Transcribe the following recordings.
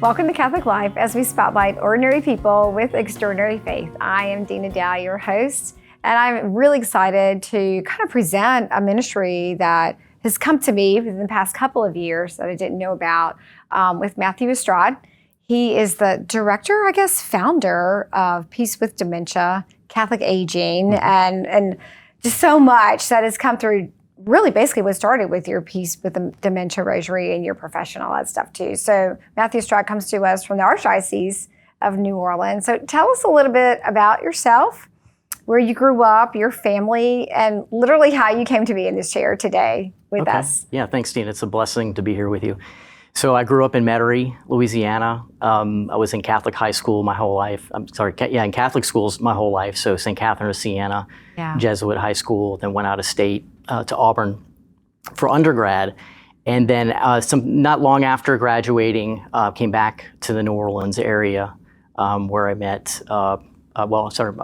Welcome to Catholic Life as we spotlight ordinary people with extraordinary faith. I am Dina Dow, your host, and I'm really excited to kind of present a ministry that has come to me within the past couple of years that I didn't know about with Matthew Estrade. He is the director, founder of Peace with Dementia, Catholic Aging, and just so much that has come through. Really basically what started with your Peace with the Dementia Rosary and your profession, all that stuff too. So Matthew Estrade comes to us from the Archdiocese of New Orleans. So tell us a little bit about yourself, where you grew up, your family, and literally how you came to be in this chair today with us. Yeah, thanks, Dean. It's a blessing to be here with you. So I grew up in Metairie, Louisiana. I was in Catholic high school my whole life. In Catholic schools my whole life. So St. Catherine of Siena, Jesuit high school, then went out of state to Auburn for undergrad. And then not long after graduating, came back to the New Orleans area where I met, I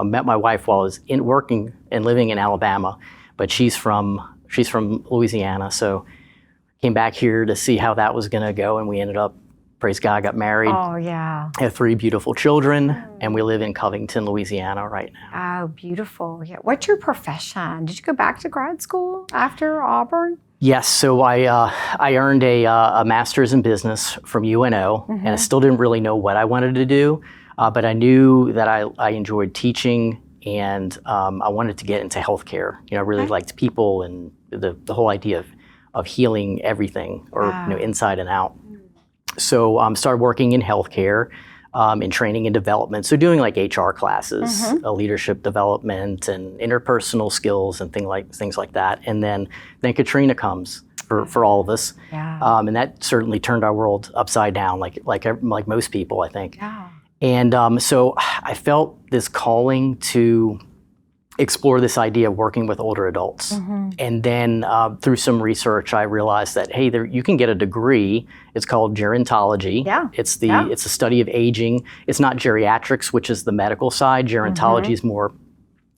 met my wife while I was working and living in Alabama, but she's from Louisiana. So came back here to see how that was going to go, and we ended up, praise God, got married. Oh, yeah. Have 3 beautiful children, and we live in Covington, Louisiana right now. Oh, beautiful. Yeah. What's your profession? Did you go back to grad school after Auburn? Yes. So I earned a master's in business from UNO, and I still didn't really know what I wanted to do, but I knew that I enjoyed teaching, and I wanted to get into healthcare. I really liked people and the whole idea of healing everything, or inside and out. So started working in healthcare, in training and development. So doing like HR classes, leadership development, and interpersonal skills and things like that. And then Katrina comes for all of us, and that certainly turned our world upside down, like most people, I think. Yeah. And so I felt this calling to explore this idea of working with older adults. And then through some research, I realized that, hey, you can get a degree. It's called gerontology. Yeah. It's the study of aging. It's not geriatrics, which is the medical side. Gerontology is more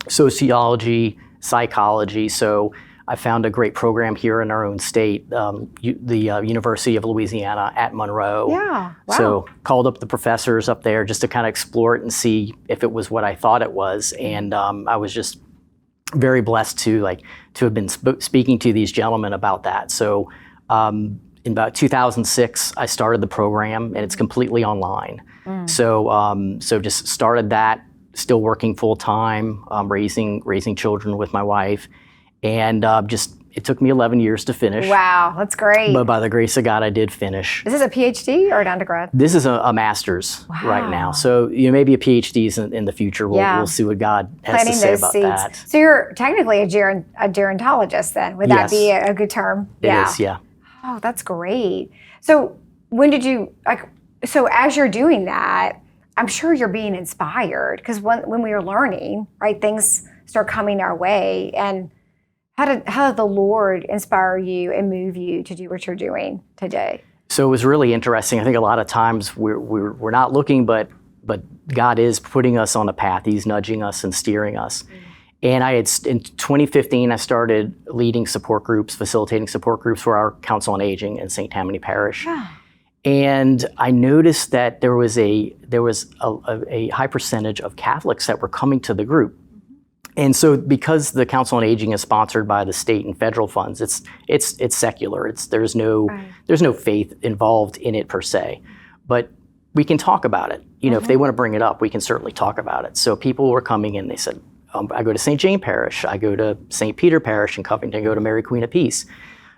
sociology, psychology. So I found a great program here in our own state, the University of Louisiana at Monroe. Yeah. Wow. So called up the professors up there just to kind of explore it and see if it was what I thought it was. And I was just very blessed to have been speaking to these gentlemen about that. So in about 2006, I started the program, and it's completely online. So just started that, still working full time, raising children with my wife. And it took me 11 years to finish. Wow, that's great. But by the grace of God, I did finish. Is this a PhD or an undergrad? This is a master's right now. So maybe a PhD's in the future. We'll see what God has to say about that. So you're technically a gerontologist then. Would that be a good term? It is, yeah. Oh, that's great. So when did you, so as you're doing that, I'm sure you're being inspired, because when we are learning, right, things start coming our way. And how did the Lord inspire you and move you to do what you're doing today? So it was really interesting. I think a lot of times we're not looking, but God is putting us on a path. He's nudging us and steering us. And in 2015, I started leading support groups, facilitating support groups for our Council on Aging in St. Tammany Parish. Yeah. And I noticed that there was a high percentage of Catholics that were coming to the group. And so, because the Council on Aging is sponsored by the state and federal funds, it's secular. There's no faith involved in it per se, but we can talk about it. If they want to bring it up, we can certainly talk about it. So people were coming in. They said, "I go to St. Jane Parish. I go to St. Peter Parish in Covington. I go to Mary Queen of Peace."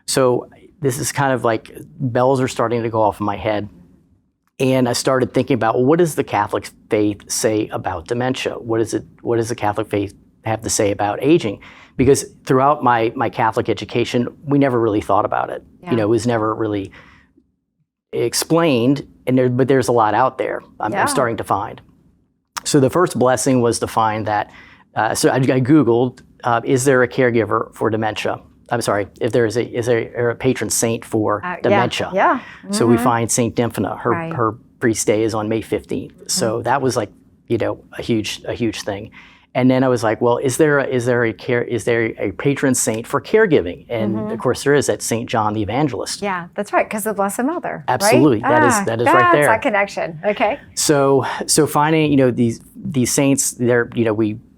So this is kind of like bells are starting to go off in my head. And I started thinking about, what does the Catholic faith say about dementia? What does the Catholic faith have to say about aging? Because throughout my Catholic education, we never really thought about it. Yeah. It was never really explained, but there's a lot out there I'm starting to find. So the first blessing was to find that, so I Googled, is there a caregiver for dementia? I'm sorry, is there a patron saint for dementia? Yeah. So we find Saint Dymphna, her feast day is on May 15th. So that was a huge thing. And then I was like, well, is there a patron saint for caregiving? And of course there is. That's Saint John the Evangelist. Yeah, that's right, because of the Blessed Mother. Absolutely, right? that is right there. That's that connection. Okay. So finding these saints,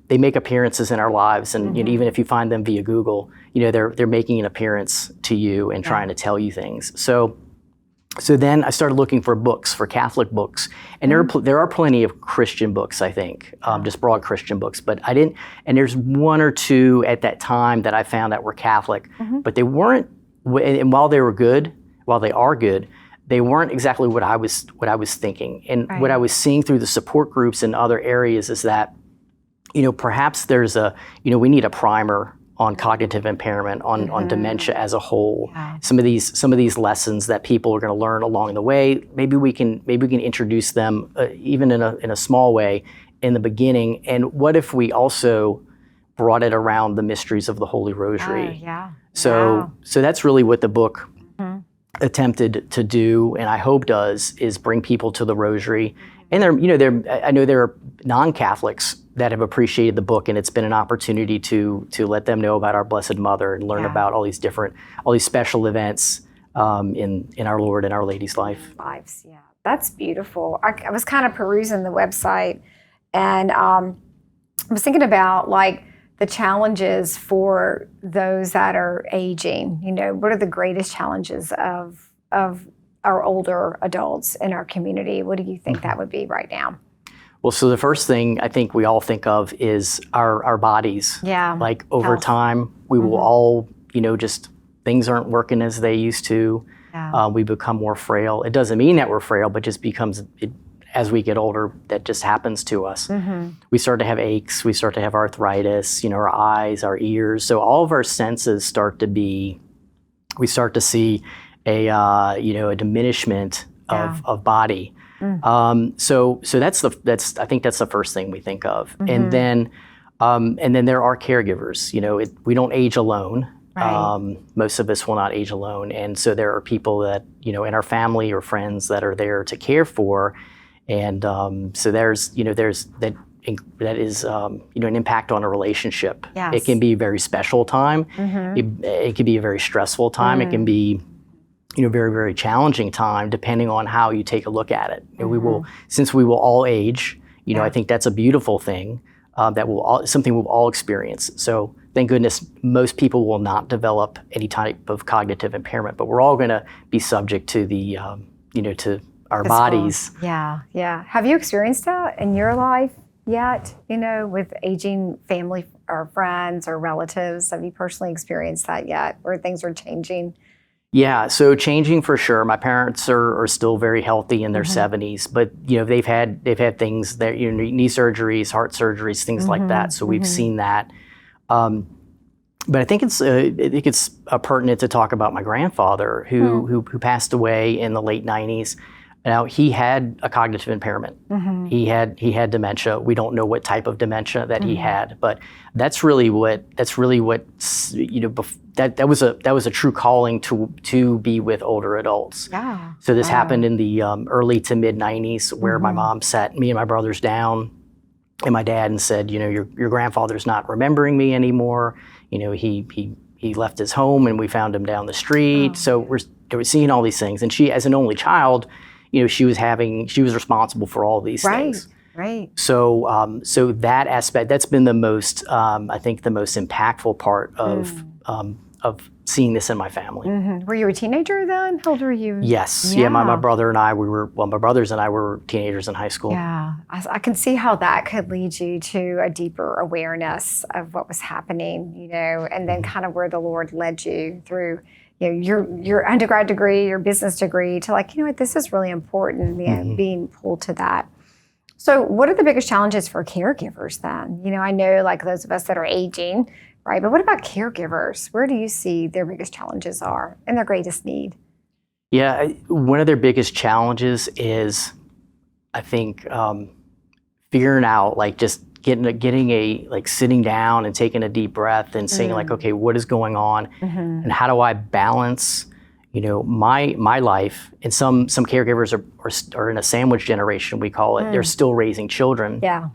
they make appearances in our lives, and even if you find them via Google, they're making an appearance to you and trying to tell you things. So then I started looking for books, for Catholic books, and there are plenty of Christian books, I think, just broad Christian books. But I didn't, and there's one or two at that time that I found that were Catholic, but they weren't. And while they are good, they weren't exactly what I was thinking. And what I was seeing through the support groups in other areas is that, perhaps there's we need a primer on cognitive impairment, on dementia as a whole. Yeah. Some of these lessons that people are going to learn along the way. Maybe we can introduce them even in a small way in the beginning. And what if we also brought it around the mysteries of the Holy Rosary? So that's really what the book attempted to do, and I hope does, is bring people to the Rosary. And I know there are non-Catholics that have appreciated the book, and it's been an opportunity to let them know about our Blessed Mother and learn about all these special events in our Lord and Our Lady's lives. Yeah, that's beautiful. I was kind of perusing the website, and I was thinking about the challenges for those that are aging. What are the greatest challenges of our older adults in our community? What do you think that would be right now? Well, so the first thing I think we all think of is our bodies. Yeah. Over time, we will all, just things aren't working as they used to. Yeah. We become more frail. It doesn't mean that we're frail, but just becomes, as we get older, that just happens to us. We start to have aches. We start to have arthritis, our eyes, our ears. So all of our senses we start to see a diminishment of body. So I think that's the first thing we think of. And then there are caregivers. We don't age alone. Right. Most of us will not age alone. And so there are people that, in our family or friends that are there to care for. And so there's that is an impact on a relationship. Yes. It can be a very special time. It can be a very stressful time. It can be very, very challenging time, depending on how you take a look at it. Since we will all age, I think that's a beautiful thing, something we'll all experience. So thank goodness most people will not develop any type of cognitive impairment, but we're all going to be subject to the, to our bodies. Yeah. Have you experienced that in your life yet, with aging family or friends or relatives? Have you personally experienced that yet, where things are changing? Yeah, so changing for sure. My parents are still very healthy in their 70s, but they've had things that knee surgeries, heart surgeries, things like that. So we've seen that. But I think it's pertinent to talk about my grandfather who passed away in the late 90s. Now he had a cognitive impairment. He had dementia. We don't know what type of dementia that he had, but that was a true calling to be with older adults. Yeah. So this happened in the early to mid 90s, where my mom sat me and my brothers down, and my dad, and said, your grandfather's not remembering me anymore. He left his home and we found him down the street. So we're seeing all these things, and she, as an only child, she was responsible for all these things. Right. So that aspect, that's been the most, I think, the most impactful part of seeing this in my family. Were you a teenager then? How old were you? Yes. Yeah. My brothers and I were teenagers in high school. Yeah. I can see how that could lead you to a deeper awareness of what was happening, and then kind of where the Lord led you through your undergrad degree, your business degree, to this is really important, being pulled to that. So what are the biggest challenges for caregivers then? I know those of us that are aging, right? But what about caregivers? Where do you see their biggest challenges are and their greatest need? Yeah, one of their biggest challenges is, I think, figuring out, just getting sitting down and taking a deep breath and saying okay, what is going on, and how do I balance, my life? And some caregivers are in a sandwich generation, we call it. They're still raising children. Yeah.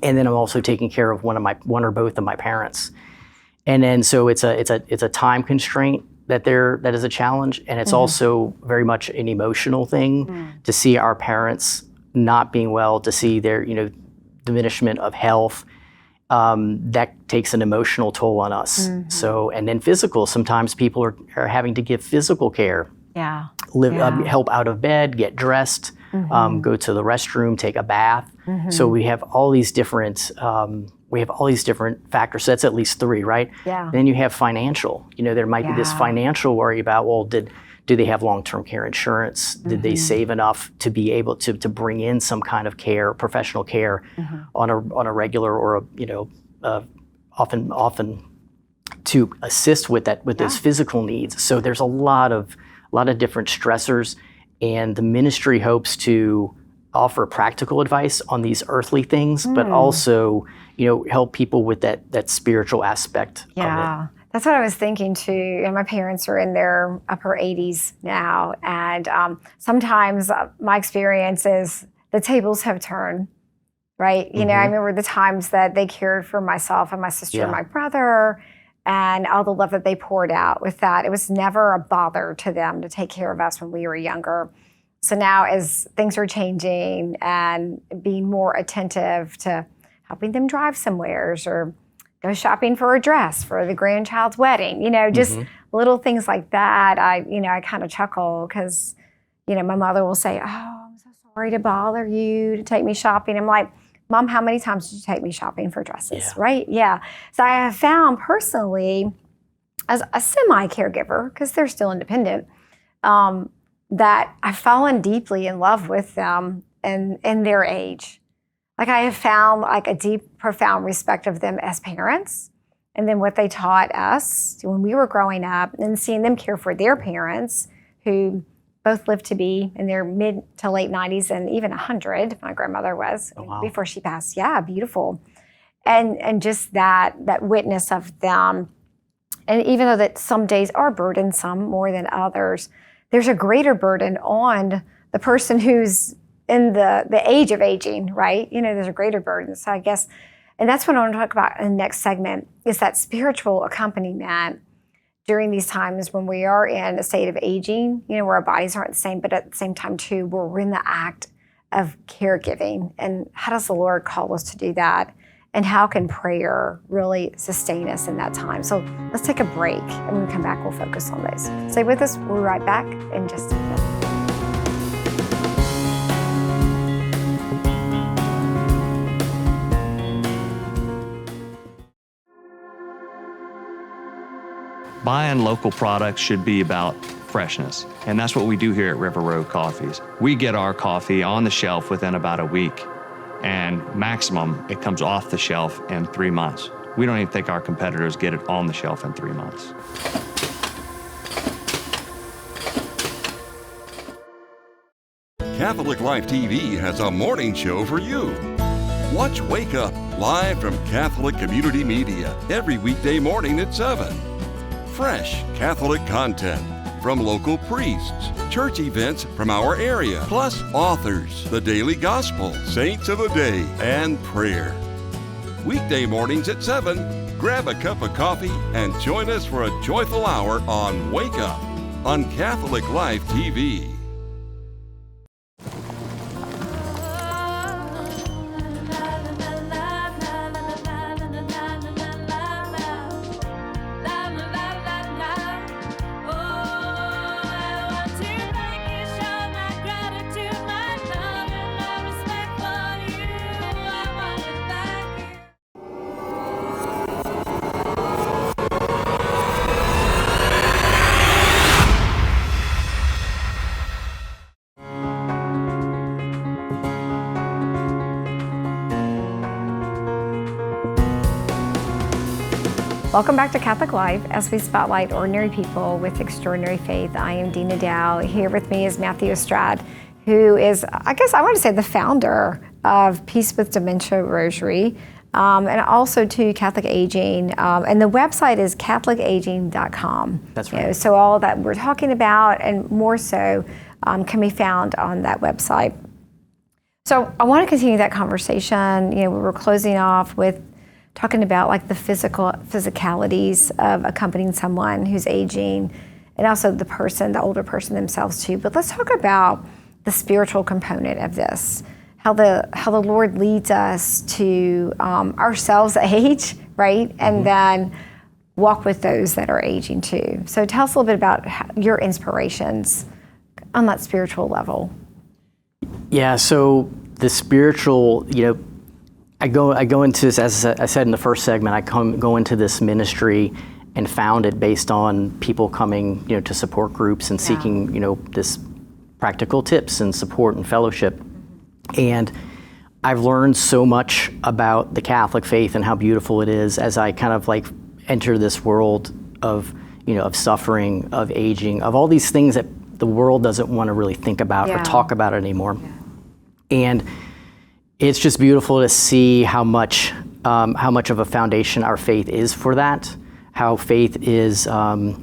and then I'm also taking care of one or both of my parents. And then so it's a time constraint that is a challenge, and it's also very much an emotional thing to see our parents not being well, to see their diminishment of health. That takes an emotional toll on us. So, and then physical. Sometimes people are having to give physical care. Yeah. Help out of bed, get dressed, go to the restroom, take a bath. So we have all these different factors. So that's at least 3, right? Yeah. Then you have financial. There might be this financial worry about, well, do they have long-term care insurance? Did they save enough to be able to bring in some kind of care, professional care, on a regular or often to assist with those physical needs? So there's a lot of different stressors, and the ministry hopes to offer practical advice on these earthly things, but also help people with that spiritual aspect of it. That's what I was thinking too. And my parents are in their upper 80s now. And sometimes my experience is the tables have turned, right? I remember the times that they cared for myself and my sister and my brother, and all the love that they poured out with that. It was never a bother to them to take care of us when we were younger. So now as things are changing and being more attentive to helping them drive somewheres or go shopping for a dress for the grandchild's wedding, just little things like that. I kind of chuckle because, my mother will say, "Oh, I'm so sorry to bother you to take me shopping." I'm like, "Mom, how many times did you take me shopping for dresses?" Right? Yeah. So I have found personally, as a semi-caregiver, because they're still independent, that I've fallen deeply in love with them and their age. Like I have found a deep, profound respect of them as parents, and then what they taught us when we were growing up, and seeing them care for their parents, who both lived to be in their mid to late 90s and even 100. My grandmother was before she passed. Yeah, beautiful. And just that witness of them. And even though that some days are burdensome more than others, there's a greater burden on the person who's in the age of aging, right? There's a greater burden. So I guess, and that's what I want to talk about in the next segment, is that spiritual accompaniment during these times when we are in a state of aging, where our bodies aren't the same, but at the same time too, where we're in the act of caregiving. And how does the Lord call us to do that? And how can prayer really sustain us in that time? So let's take a break, and when we come back, we'll focus on those. Stay with us. We'll be right back in just a minute. Buying local products should be about freshness, and that's what we do here at River Road Coffees. We get our coffee on the shelf within about a week, and maximum, it comes off the shelf in 3 months. We don't even think our competitors get it on the shelf in 3 months. Catholic Life TV has a morning show for you. Watch Wake Up live from Catholic Community Media every weekday morning at 7. Fresh Catholic content from local priests, church events from our area, plus authors, the daily gospel, saints of the day, and prayer. Weekday mornings at 7, grab a cup of coffee and join us for a joyful hour on Wake Up on Catholic Life TV. Welcome back to Catholic Life as we spotlight ordinary people with extraordinary faith. I am Dina Dow. Here with me is Matthew Estrade, who is, I guess I want to say, the founder of Peace with Dementia Rosary, and also to Catholic Aging. And the website is catholicaging.com. That's right. So all that we're talking about and more so can be found on that website. So I want to continue that conversation. We were closing off with talking about like the physicalities of accompanying someone who's aging, and also the older person themselves too. But let's talk about the spiritual component of this, how the Lord leads us to ourselves age, right? And then walk with those that are aging too. So tell us a little bit about your inspirations on that spiritual level. Yeah, so the spiritual, I go into this, as I said in the first segment, I go into this ministry and found it based on people coming, to support groups and seeking, this practical tips and support and fellowship. And I've learned so much about the Catholic faith and how beautiful it is as I kind of like enter this world of, of suffering, of aging, of all these things that the world doesn't want to really think about or talk about it anymore. Yeah. And it's just beautiful to see how much of a foundation our faith is for that. How faith is, I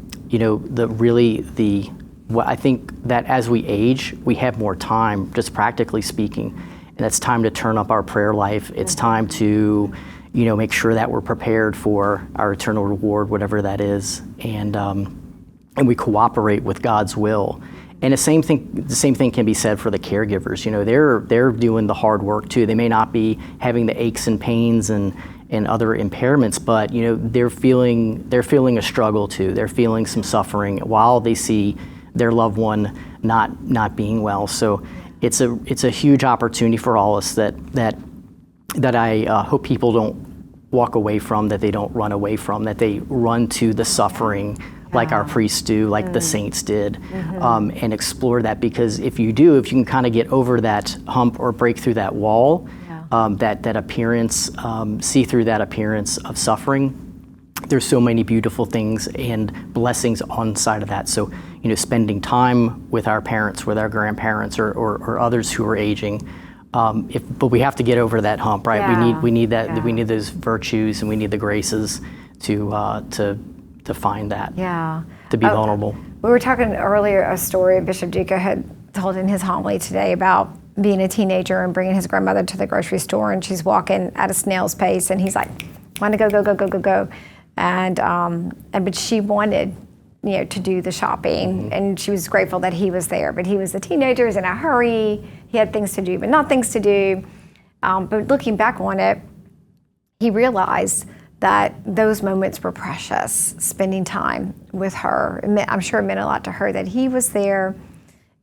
think that as we age, we have more time, just practically speaking, and it's time to turn up our prayer life. It's time to, make sure that we're prepared for our eternal reward, whatever that is, and we cooperate with God's will. And the same thing can be said for the caregivers. They're doing the hard work too. They may not be having the aches and pains and other impairments, but they're feeling a struggle too. They're feeling some suffering while they see their loved one not being well. So it's a huge opportunity for all of us that I hope people don't walk away from, that they don't run away from, that they run to the suffering like our priests do, like the saints did, and explore that. Because if you can kind of get over that hump or break through that wall, that appearance, see through that appearance of suffering, there's so many beautiful things and blessings on the side of that. So, spending time with our parents, with our grandparents, or others who are aging, but we have to get over that hump, right? Yeah. We need that. Yeah. We need those virtues, and we need the graces to find that. Yeah. To be vulnerable. We were talking earlier, a story Bishop Duca had told in his homily today about being a teenager and bringing his grandmother to the grocery store, and she's walking at a snail's pace, and he's like, "Want to go," and but she wanted, to do the shopping, and she was grateful that he was there. But he was a teenager, he was in a hurry, he had things to do, but not things to do. But looking back on it, he realized that those moments were precious, spending time with her. I'm sure it meant a lot to her that he was there,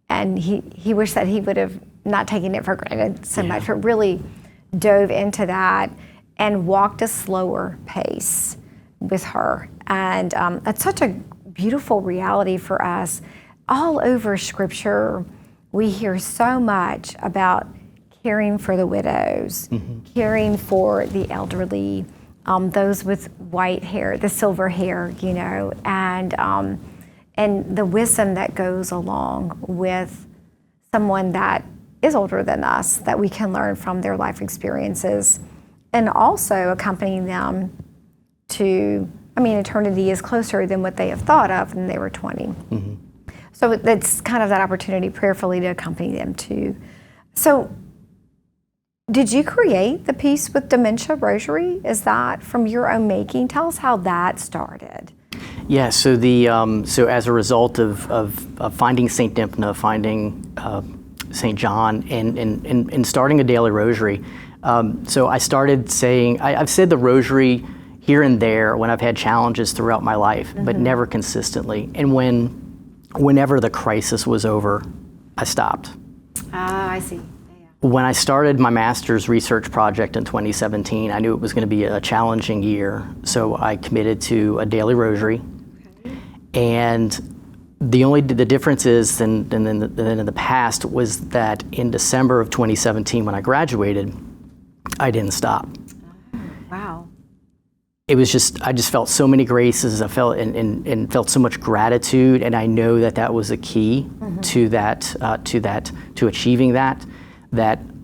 and he wished that he would have not taken it for granted so much, but really dove into that and walked a slower pace with her. And it's such a beautiful reality for us. All over Scripture, we hear so much about caring for the widows, caring for the elderly, those with white hair, the silver hair, and the wisdom that goes along with someone that is older than us, that we can learn from their life experiences, and also accompanying them to, eternity is closer than what they have thought of when they were 20. So it's kind of that opportunity prayerfully to accompany them too. So did you create the Peace with Dementia Rosary? Is that from your own making? Tell us how that started. Yeah, so so as a result of finding St. Dymphna, finding St. John, and starting a daily rosary, so I started saying, I've said the rosary here and there when I've had challenges throughout my life, but never consistently. And whenever the crisis was over, I stopped. I see. When I started my master's research project in 2017, I knew it was going to be a challenging year, so I committed to a daily rosary. Okay. And the difference is than in the past was that in December of 2017, when I graduated, I didn't stop. Wow. It was I just felt so many graces. I felt and felt so much gratitude, and I know that was a key to achieving that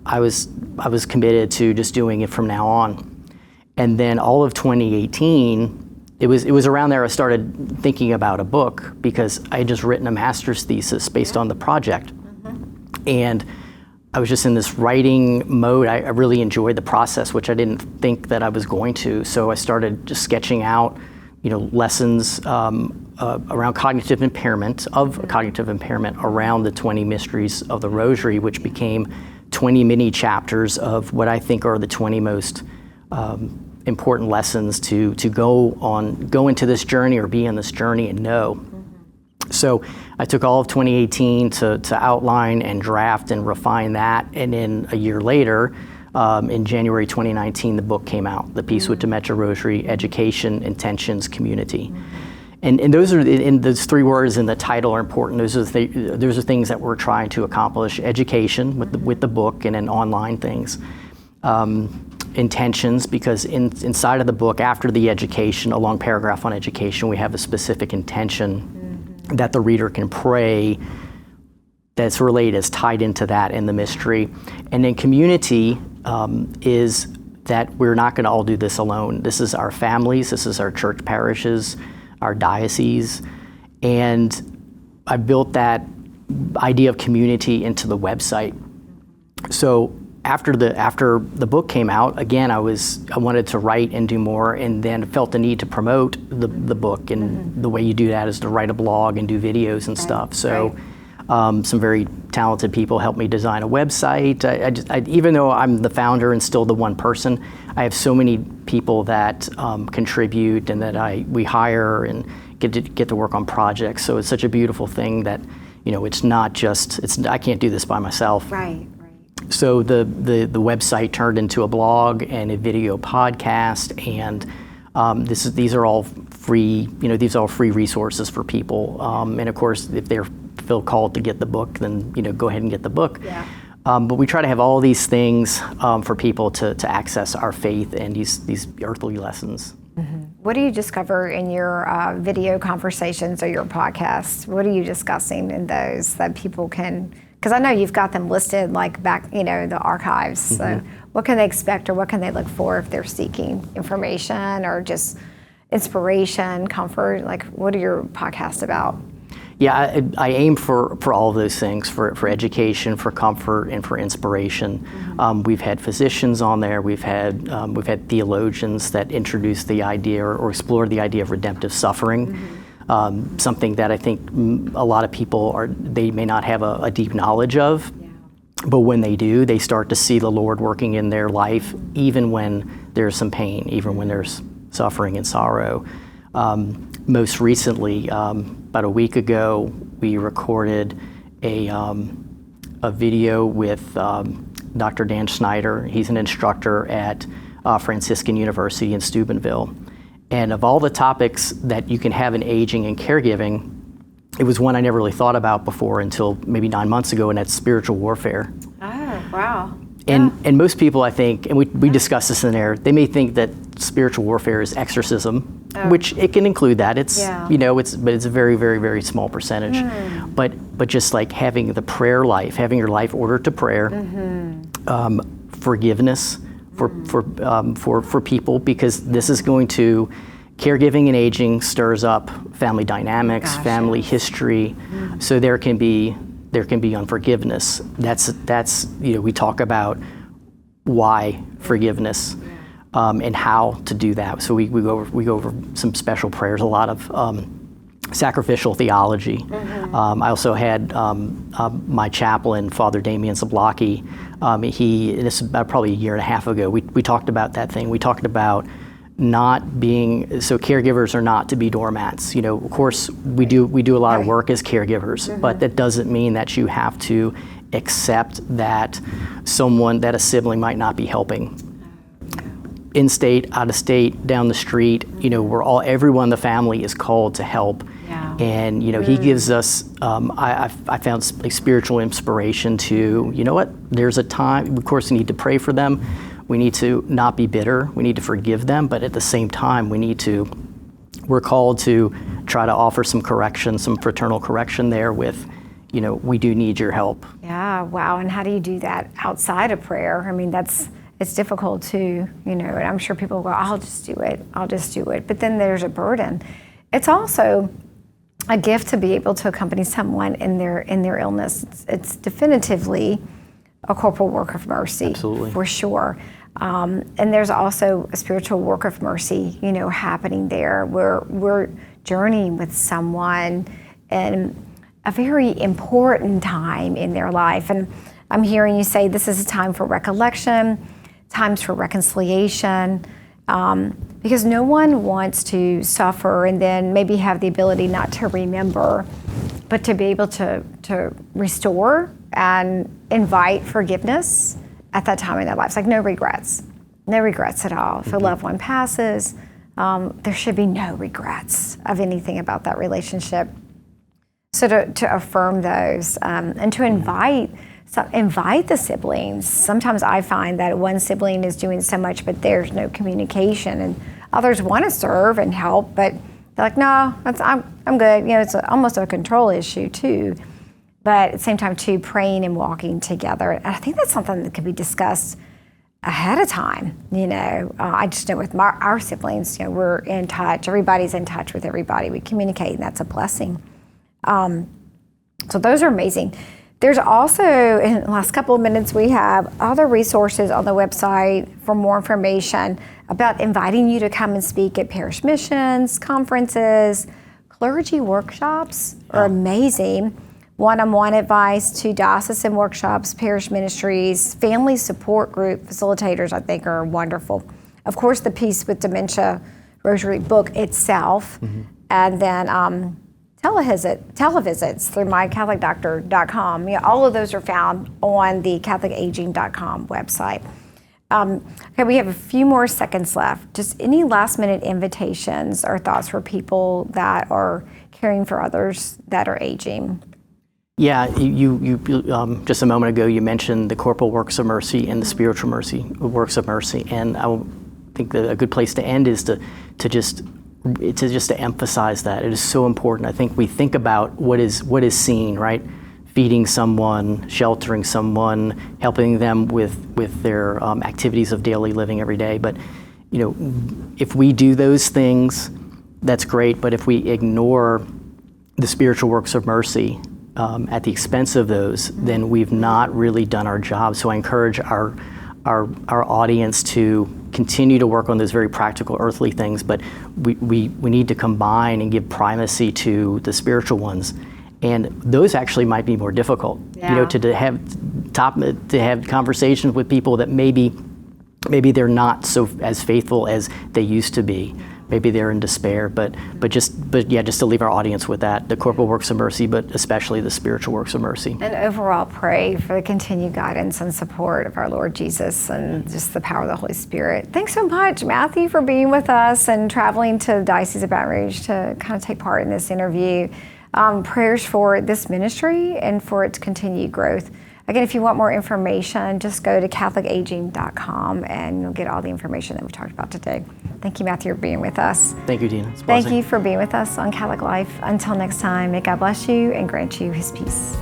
I was committed to just doing it from now on. And then all of 2018, it was around there I started thinking about a book, because I had just written a master's thesis based on the project. And I was just in this writing mode. I really enjoyed the process, which I didn't think that I was going to. So I started just sketching out, lessons around cognitive impairment, around the 20 mysteries of the Rosary, which became 20 mini chapters of what I think are the 20 most important lessons to go into this journey or be on this journey and know. So I took all of 2018 to outline and draft and refine that, and then a year later, in January 2019, the book came out, The Peace with Dementia Rosary: Education, Intentions, Community. And those are, in those three words in the title are important. Those are things that we're trying to accomplish: education with the book and then online things. Intentions, because inside of the book, after the education, a long paragraph on education, we have a specific intention that the reader can pray that's related, is tied into that in the mystery. And then community is that we're not going to all do this alone. This is our families, this is our church parishes, our dioceses, and I built that idea of community into the website. So after the book came out, again, I wanted to write and do more, and then felt the need to promote the book. And the way you do that is to write a blog and do videos and stuff. So some very talented people helped me design a website. I even though I'm the founder and still the one person, I have so many people that contribute and that we hire and get to work on projects. So it's such a beautiful thing that, it's not just, I can't do this by myself. Right. So the website turned into a blog and a video podcast, and these are all free. These are all free resources for people. And of course, if they feel called to get the book, then go ahead and get the book. Yeah. But we try to have all these things for people to access our faith and these earthly lessons. Mm-hmm. What do you discover in your video conversations or your podcasts? What are you discussing in those that people can? Because I know you've got them listed like back, the archives. So what can they expect, or what can they look for if they're seeking information or just inspiration, comfort? Like, what are your podcasts about? Yeah, I aim for all of those things, for education, for comfort, and for inspiration. We've had physicians on there. We've had theologians that introduce the idea or explore the idea of redemptive suffering. Something that I think a lot of people they may not have a deep knowledge of, but when they do, they start to see the Lord working in their life, even when there's some pain, even when there's suffering and sorrow. Most recently, about a week ago, we recorded a video with Dr. Dan Schneider. He's an instructor at Franciscan University in Steubenville. And of all the topics that you can have in aging and caregiving, it was one I never really thought about before until maybe 9 months ago, and that's spiritual warfare. Oh, wow. And most people, I think, and we discussed this in there, they may think that spiritual warfare is exorcism, which it can include that. It's but it's a very, very, very small percentage. But just like having the prayer life, having your life ordered to prayer, forgiveness for people, because this is going to, caregiving and aging stirs up family dynamics, family history. So there can be unforgiveness. That's we talk about why forgiveness and how to do that. So we go over some special prayers, a lot of sacrificial theology. I also had my chaplain, Father Damien Zablocki. This is about probably a year and a half ago. We talked about that thing. We talked about not being, so caregivers are not to be doormats. Of course, we do a lot of work as caregivers, but that doesn't mean that you have to accept that a sibling might not be helping. In state, out of state, down the street, everyone in the family is called to help. And he gives us, I found spiritual inspiration to, there's a time, of course we need to pray for them. We need to not be bitter. We need to forgive them. But at the same time, we're called to try to offer some correction, some fraternal correction there with, we do need your help. Yeah, wow. And how do you do that outside of prayer? I mean, it's difficult to, and I'm sure people go, I'll just do it. But then there's a burden. It's also a gift to be able to accompany someone in their illness. It's definitively a corporal work of mercy. Absolutely. For sure. And there's also a spiritual work of mercy, happening there, where we're journeying with someone in a very important time in their life. And I'm hearing you say this is a time for recollection, times for reconciliation, because no one wants to suffer and then maybe have the ability not to remember, but to be able to restore and invite forgiveness at that time in their lives. Like no regrets at all. If a loved one passes, there should be no regrets of anything about that relationship. So to affirm those and to invite the siblings. Sometimes I find that one sibling is doing so much, but there's no communication, and others want to serve and help, but they're like, no, I'm good. It's almost a control issue too. But at the same time, too, praying and walking together. And I think that's something that could be discussed ahead of time. I just know with our siblings, we're in touch. Everybody's in touch with everybody. We communicate, and that's a blessing. So those are amazing. There's also, in the last couple of minutes, we have other resources on the website for more information about inviting you to come and speak at parish missions, conferences, clergy workshops are amazing. One-on-one advice to diocesan workshops, parish ministries, family support group facilitators, I think, are wonderful. Of course, the Peace with Dementia Rosary book itself, and then televisits through mycatholicdoctor.com. All of those are found on the catholicaging.com website. Okay, we have a few more seconds left. Just any last-minute invitations or thoughts for people that are caring for others that are aging? Yeah, you just a moment ago, you mentioned the corporal works of mercy and the spiritual works of mercy. And I think that a good place to end is to just to emphasize that. It is so important. I think we think about what is seen, right? Feeding someone, sheltering someone, helping them with their activities of daily living every day. But if we do those things, that's great. But if we ignore the spiritual works of mercy at the expense of those, then we've not really done our job. So I encourage our audience to continue to work on those very practical earthly things, but we need to combine and give primacy to the spiritual ones. And those actually might be more difficult, to have conversations with people that maybe they're not as faithful as they used to be. Maybe they're in despair, but just to leave our audience with that, the corporal works of mercy, but especially the spiritual works of mercy. And overall, pray for the continued guidance and support of our Lord Jesus and just the power of the Holy Spirit. Thanks so much, Matthew, for being with us and traveling to the Diocese of Baton Rouge to kind of take part in this interview. Prayers for this ministry and for its continued growth. Again, if you want more information, just go to catholicaging.com and you'll get all the information that we've talked about today. Thank you, Matthew, for being with us. Thank you, Dina. Thank you for being with us on Catholic Life. Until next time, may God bless you and grant you his peace.